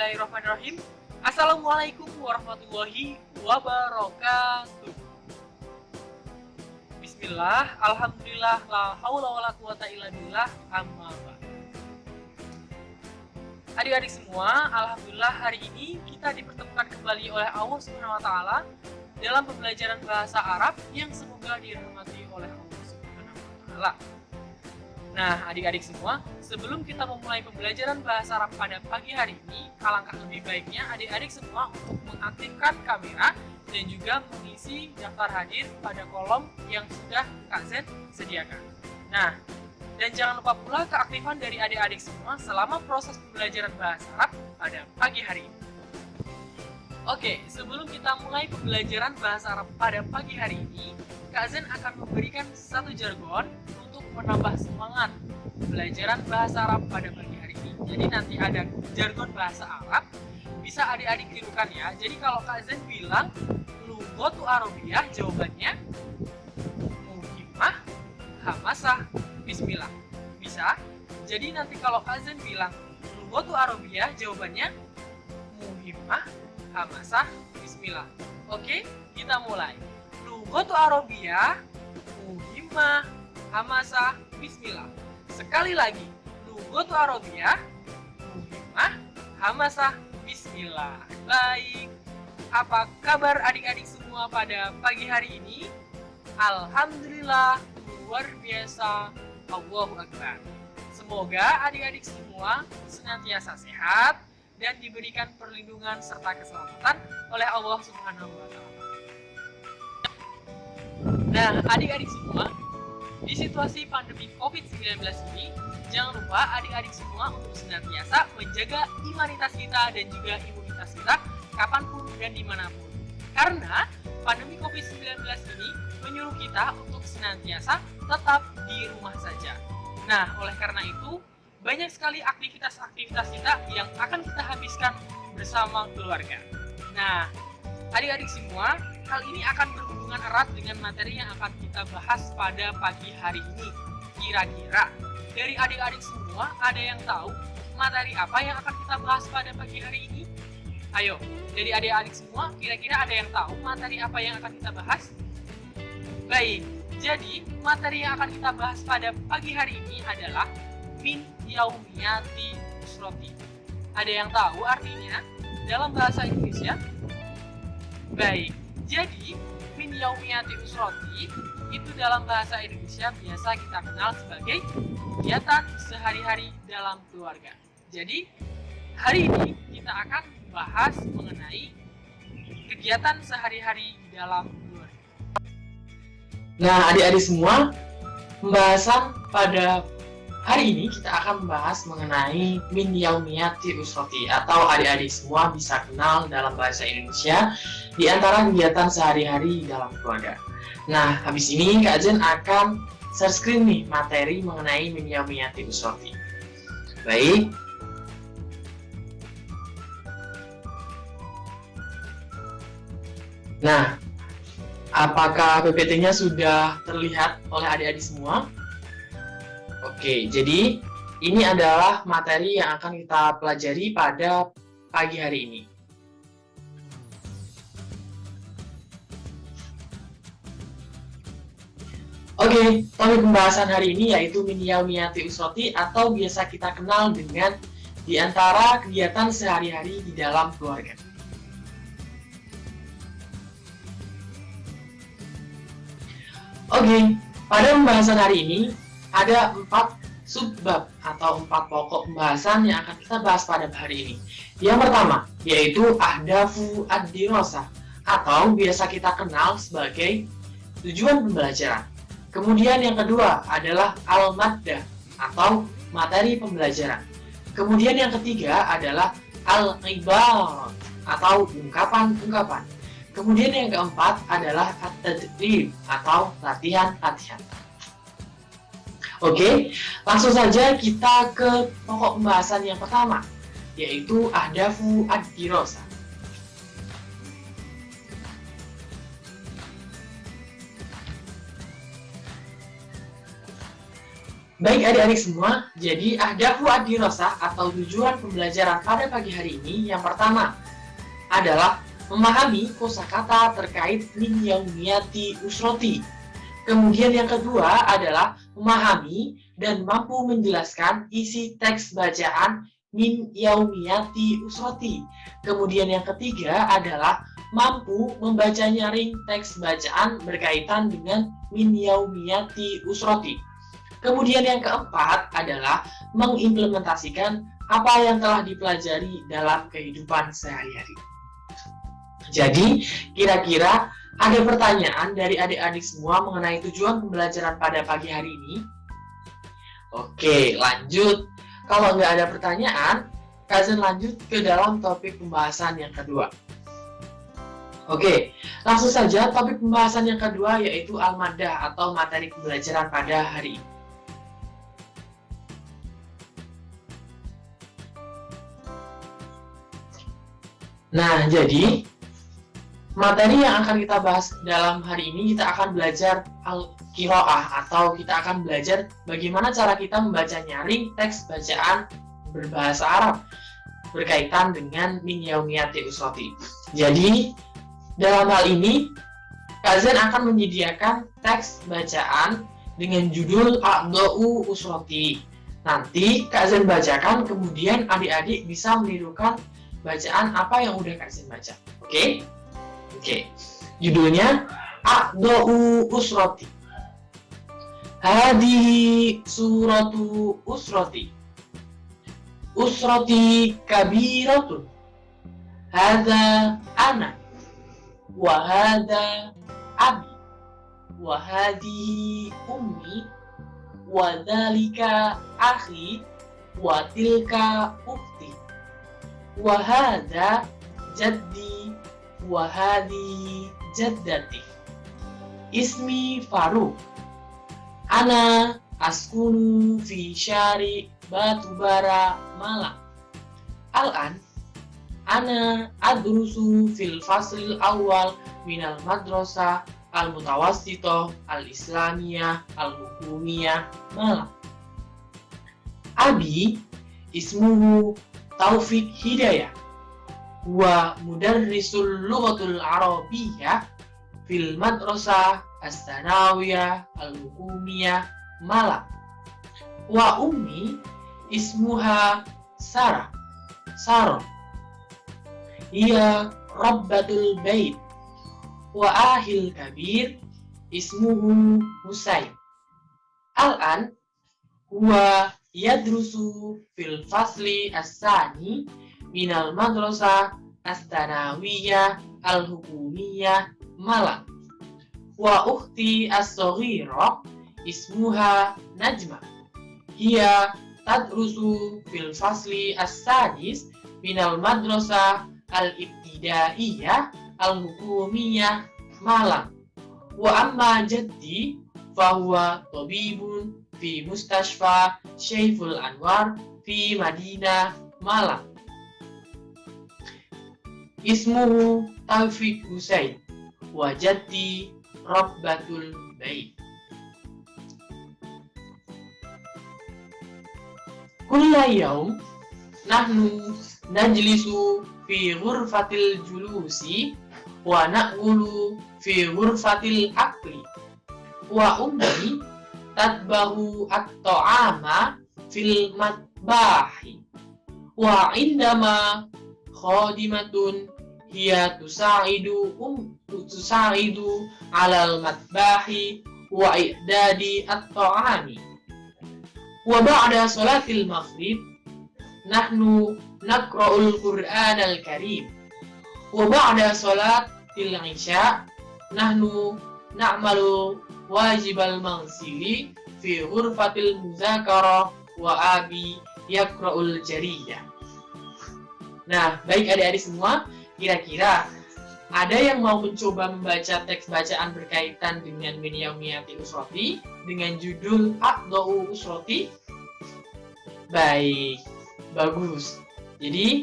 Bismillahirrahmanirrahim. Assalamualaikum warahmatullahi wabarakatuh. Bismillah, alhamdulillah, la haula wala quwata illa billah, amma ba'd. Adik-adik semua, alhamdulillah hari ini kita dipertemukan kembali oleh Allah Subhanahu wa taala dalam pembelajaran bahasa Arab yang semoga dirahmati oleh Allah Subhanahu wa taala. Nah, adik-adik semua, sebelum kita memulai pembelajaran bahasa Arab pada pagi hari ini, alangkah lebih baiknya adik-adik semua untuk mengaktifkan kamera dan juga mengisi daftar hadir pada kolom yang sudah Kak Z sediakan. Nah, dan jangan lupa pula keaktifan dari adik-adik semua selama proses pembelajaran bahasa Arab pada pagi hari ini. Oke, sebelum kita mulai pembelajaran bahasa Arab pada pagi hari ini, Kak Zen akan memberikan satu jargon untuk menambah semangat pembelajaran bahasa Arab pada pagi hari ini. Jadi nanti ada jargon bahasa Arab, bisa adik-adik tirukan ya. Jadi kalau Kak Zen bilang Lughatu Arabiyah, jawabannya Muhimmah, Hamasah, Bismillah. Bisa? Jadi nanti kalau Kak Zen bilang Lughatu Arabiyah, jawabannya Muhimmah, Hamasah, Bismillah. Oke, kita mulai. Lughatu Arabiyah, Muhimmah, Hamasah, Bismillah. Sekali lagi, Lughatu Arabiyah, Muhimmah, Hamasah, Bismillah. Baik, apa kabar adik-adik semua pada pagi hari ini? Alhamdulillah, luar biasa, Allahu Akbar. Semoga adik-adik semua senantiasa sehat dan diberikan perlindungan serta keselamatan oleh Allah Subhanahu wa taala. Nah, adik-adik semua, di situasi pandemi COVID-19 ini, jangan lupa adik-adik semua untuk senantiasa menjaga imunitas kita dan juga imunitas kita kapanpun dan dimanapun. Karena pandemi COVID-19 ini menyuruh kita untuk senantiasa tetap di rumah saja. Nah, oleh karena itu, banyak sekali aktivitas-aktivitas kita yang akan kita habiskan bersama keluarga. Nah, adik-adik semua, hal ini akan berhubungan erat dengan materi yang akan kita bahas pada pagi hari ini. Kira-kira dari adik-adik semua ada yang tahu materi apa yang akan kita bahas pada pagi hari ini? Ayo, dari adik-adik semua, kira-kira ada yang tahu materi apa yang akan kita bahas? Baik, jadi materi yang akan kita bahas pada pagi hari ini adalah min yaumiyati usroti. Ada yang tahu artinya dalam bahasa Indonesia? Baik, jadi min yaumiyati usroti itu dalam bahasa Indonesia biasa kita kenal sebagai kegiatan sehari-hari dalam keluarga. Jadi hari ini kita akan bahas mengenai kegiatan sehari-hari dalam keluarga. Nah, adik-adik semua, pembahasan pada hari ini kita akan membahas mengenai min yaumiyati usroti, atau adik-adik semua bisa kenal dalam bahasa Indonesia di antara kegiatan sehari-hari dalam keluarga. Nah, habis ini Kak Zen akan share screen nih materi mengenai min yaumiyati usroti. Baik. Nah, apakah PPT-nya sudah terlihat oleh adik-adik semua? Oke, jadi ini adalah materi yang akan kita pelajari pada pagi hari ini. Oke, topik pembahasan hari ini yaitu min yaumiyati usroti, atau biasa kita kenal dengan di antara kegiatan sehari-hari di dalam keluarga. Oke, pada pembahasan hari ini ada 4 subbab atau 4 pokok pembahasan yang akan kita bahas pada hari ini. Yang pertama, yaitu ahdafu ad-dirasah, atau biasa kita kenal sebagai tujuan pembelajaran. Kemudian yang kedua adalah al-maddah, atau materi pembelajaran. Kemudian yang ketiga adalah al-ibarat, atau ungkapan-ungkapan. Kemudian yang keempat adalah at-tadrib, atau latihan-latihan. Oke, langsung saja kita ke pokok pembahasan yang pertama, yaitu ahdafu ad-dirasah. Baik adik-adik semua, jadi ahdafu ad-dirasah atau tujuan pembelajaran pada pagi hari ini yang pertama adalah memahami kosakata terkait min yaumiyati usroti. Kemudian yang kedua adalah memahami dan mampu menjelaskan isi teks bacaan min yaumiyati usroti. Kemudian yang ketiga adalah mampu membaca nyaring teks bacaan berkaitan dengan min yaumiyati usroti. Kemudian yang keempat adalah mengimplementasikan apa yang telah dipelajari dalam kehidupan sehari-hari. Jadi, kira-kira ada pertanyaan dari adik-adik semua mengenai tujuan pembelajaran pada pagi hari ini? Oke, lanjut. Kalau nggak ada pertanyaan, Kazan lanjut ke dalam topik pembahasan yang kedua. Oke, langsung saja topik pembahasan yang kedua yaitu al-maddah atau materi pembelajaran pada hari ini. Nah, jadi materi yang akan kita bahas dalam hari ini, kita akan belajar al-qiraah atau kita akan belajar bagaimana cara kita membaca nyaring teks bacaan berbahasa Arab berkaitan dengan min yaumiyati usroti. Jadi, dalam hal ini Kazan akan menyediakan teks bacaan dengan judul A'dha'u usroti. Nanti Kazan bacakan, kemudian adik-adik bisa menirukan bacaan apa yang udah Kazan baca. Oke? Oke. Judulnya A'dha'u usroti. Hadihi suratu usroti. Usroti kabiratun. Hadza ana. Wa hadza abi. Wa hadihi ummi. Wa dzalika akhi. Wa tilka ukhti. Wa hadza jaddi. Wa hadihi jaddati. Ismi Faruk. Ana askunu fi syari Batubara Malang. Al-an ana adrusu fil faslil awal minal madrasah al-mutawassithah al-islamiyah al-hukumiyah Malang. Abi ismuhu Taufik Hidayah wa mudarrisul lughatul arabiyyah fil madrasah as-sanawiyah al-hukumiyah Malang. Wa ummi ismuha Sarah. Ia rabbatul bait. Wa ahil kabir ismuhu Husain. Al-an huwa yadrusu fil fasli as-sani minal madrasah as-sanawiyah al-hukumiyah Malang. Wa ukhti as-saghira ismuha Najma. Hiya tadrusu fil fasli as-sadis minal madrasah al-ibtidaiyah al-hukumiyah Malang. Wa amma jaddi fahuwa tabibun fi mustashfa Syaiful Anwar fi Madinah Malang. Ismuhu Taufik Husain wa jaddi Rabbatul Bait. Kulla yaum nahnu najlisu fi ghurfatil julusi wa na'kulu fi ghurfatil akli wa ummi tatbahu at-ta'ama fil matbahi wa indama khadimatun hiya tusaidu alal matbahi wa i'dadi at-ta'ami. Wa ba'da salatil maghrib nahnu naqra'ul Qur'anal Karim. Wa ba'da salatil isya nahnu na'malu wajibal maghsili fi ghurfatil muzakarah wa abi yaqra'ul jariyah. Nah, baik adik-adik semua, kira-kira ada yang mau mencoba membaca teks bacaan berkaitan dengan min yaumiyati usroti dengan judul A'dha'u usroti? Baik, bagus. Jadi,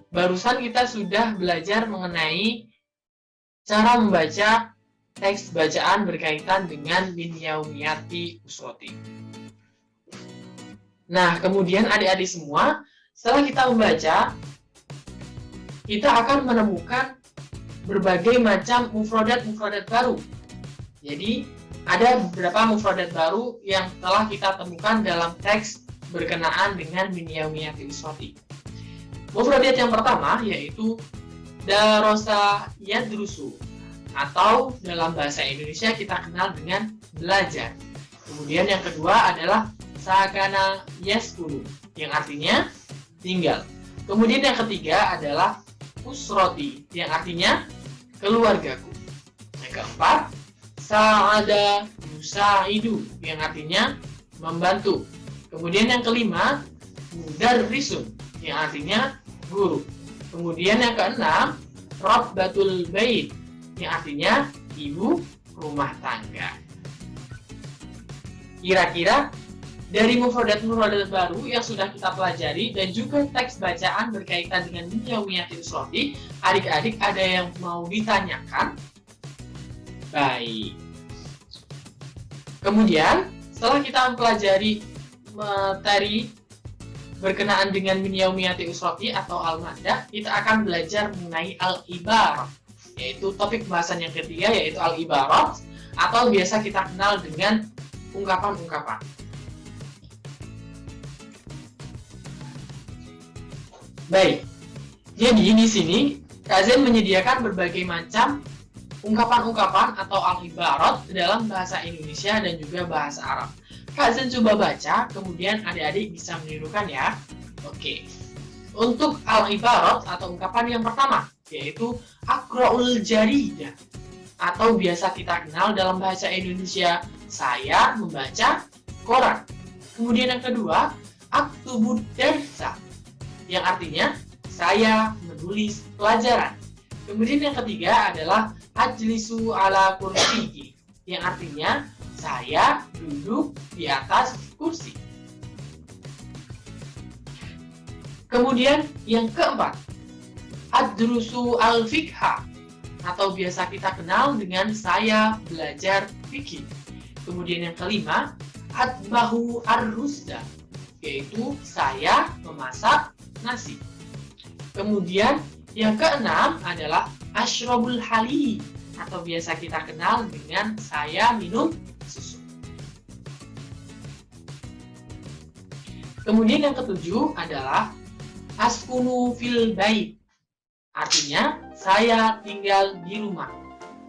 barusan kita sudah belajar mengenai cara membaca teks bacaan berkaitan dengan min yaumiyati usroti. Nah, kemudian adik-adik semua, setelah kita membaca, kita akan menemukan berbagai macam mufradat-mufradat baru. Jadi, ada beberapa mufradat baru yang telah kita temukan dalam teks berkenaan dengan min yaumiyatil usrati. Mufradat yang pertama yaitu darasa yadrusu, atau dalam bahasa Indonesia kita kenal dengan belajar. Kemudian yang kedua adalah sakana yaskunu, yang artinya tinggal. Kemudian yang ketiga adalah usroti, yang artinya keluargaku. Yang keempat, sa'ada yusaidu, yang artinya membantu. Kemudian yang kelima, mudarrisun, yang artinya guru. Kemudian yang keenam, rabbatul bait, yang artinya ibu rumah tangga. Kira-kira dari mufradat-mufradat baru yang sudah kita pelajari dan juga teks bacaan berkaitan dengan min yaumiyatil usrati, adik-adik ada yang mau ditanyakan? Baik. Kemudian, setelah kita mempelajari materi berkenaan dengan min yaumiyatil usrati atau al-maddah, kita akan belajar mengenai al-ibarat, yaitu topik bahasan yang ketiga, yaitu al-ibarat, atau biasa kita kenal dengan ungkapan-ungkapan. Baik, jadi di sini Kak Zen menyediakan berbagai macam ungkapan-ungkapan atau al-ibarat dalam bahasa Indonesia dan juga bahasa Arab. Kak Zen coba baca, kemudian adik-adik bisa menirukan ya. Oke, untuk al-ibarat atau ungkapan yang pertama, yaitu aqra'ul jaridah, atau biasa kita kenal dalam bahasa Indonesia, saya membaca koran. Kemudian yang kedua, aktubud darsa, yang artinya saya menulis pelajaran. Kemudian yang ketiga adalah ajlisu ala kursiyi, yang artinya saya duduk di atas kursi. Kemudian yang keempat, adrusu al-fiqha, atau biasa kita kenal dengan saya belajar fikih. Kemudian yang kelima, atbahu ar-rusda, yaitu saya memasak nasi. Kemudian yang keenam adalah ashrabul halib, atau biasa kita kenal dengan saya minum susu. Kemudian yang ketujuh adalah askunu fil bait, artinya saya tinggal di rumah.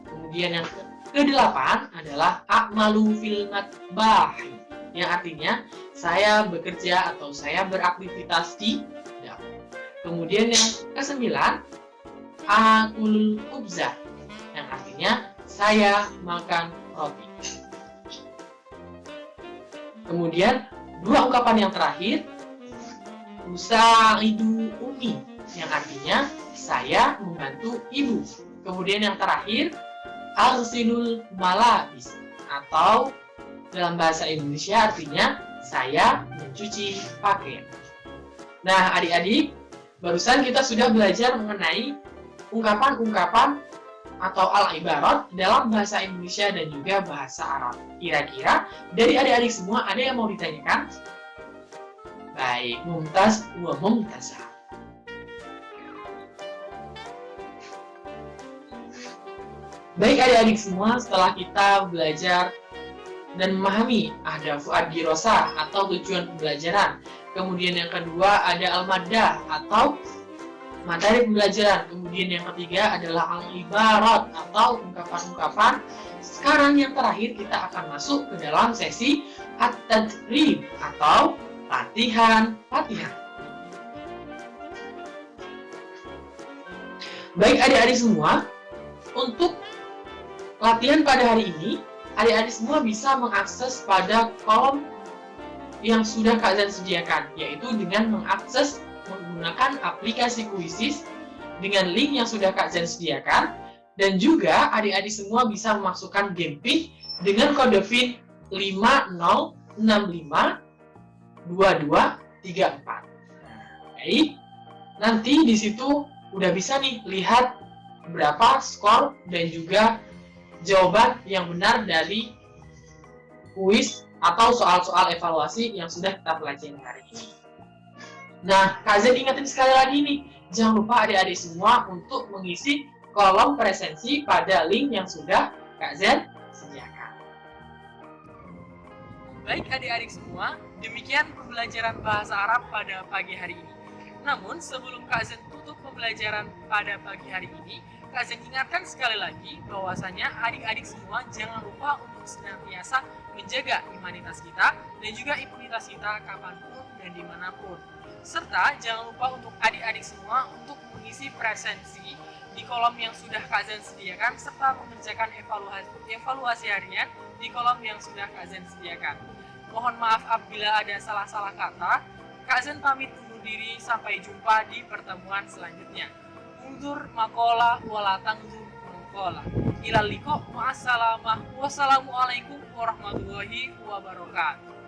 Kemudian yang kedelapan adalah a'malu fil matbah, yang artinya saya bekerja atau saya beraktivitas di dapur. Kemudian yang kesembilan, akul khubzah, yang artinya saya makan roti. Kemudian dua ungkapan yang terakhir, usaidu umi, yang artinya saya membantu ibu. Kemudian yang terakhir, aghsilul malabis, atau dalam bahasa Indonesia artinya saya mencuci pakaian. Nah, adik-adik, barusan kita sudah belajar mengenai ungkapan-ungkapan atau al-ibarat dalam bahasa Indonesia dan juga bahasa Arab. Kira-kira dari adik-adik semua ada yang mau ditanyakan? Baik, Mumtaz wa Mumtazah. Baik adik-adik semua, setelah kita belajar dan memahami ahdafu ad-dirasah atau tujuan pembelajaran, kemudian yang kedua ada al-maddah atau materi pembelajaran, kemudian yang ketiga adalah al-ibarat atau ungkapan-ungkapan. Sekarang yang terakhir kita akan masuk ke dalam sesi at-tadrib atau latihan. Baik adik-adik semua, untuk latihan pada hari ini, adik-adik semua bisa mengakses pada kolom yang sudah Kak Zen sediakan, yaitu dengan mengakses menggunakan aplikasi Quizzes dengan link yang sudah Kak Zen sediakan, dan juga adik-adik semua bisa memasukkan game PIN dengan kode PIN 50652234. Baik, nanti di situ udah bisa nih lihat berapa skor dan juga jawaban yang benar dari kuis atau soal-soal evaluasi yang sudah kita pelajari hari ini. Nah, Kak Zen ingetin sekali lagi nih, jangan lupa adik-adik semua untuk mengisi kolom presensi pada link yang sudah Kak Zen sediakan. Baik adik-adik semua, demikian pembelajaran bahasa Arab pada pagi hari ini. Namun sebelum Kak Zen tutup pembelajaran pada pagi hari ini, Kak Zen ingatkan sekali lagi bahwasanya adik-adik semua jangan lupa untuk senantiasa menjaga imanitas kita dan juga imunitas kita kapanpun dan dimanapun. Serta jangan lupa untuk adik-adik semua untuk mengisi presensi di kolom yang sudah Kak Zen sediakan serta mengerjakan evaluasi harian di kolom yang sudah Kak Zen sediakan. Mohon maaf apabila ada salah-salah kata. Kak Zen pamit undur diri, sampai jumpa di pertemuan selanjutnya. Undur makola wala tangzur makola. Ilal liqa, ma'assalamah. Wassalamualaikum warahmatullahi wabarakatuh.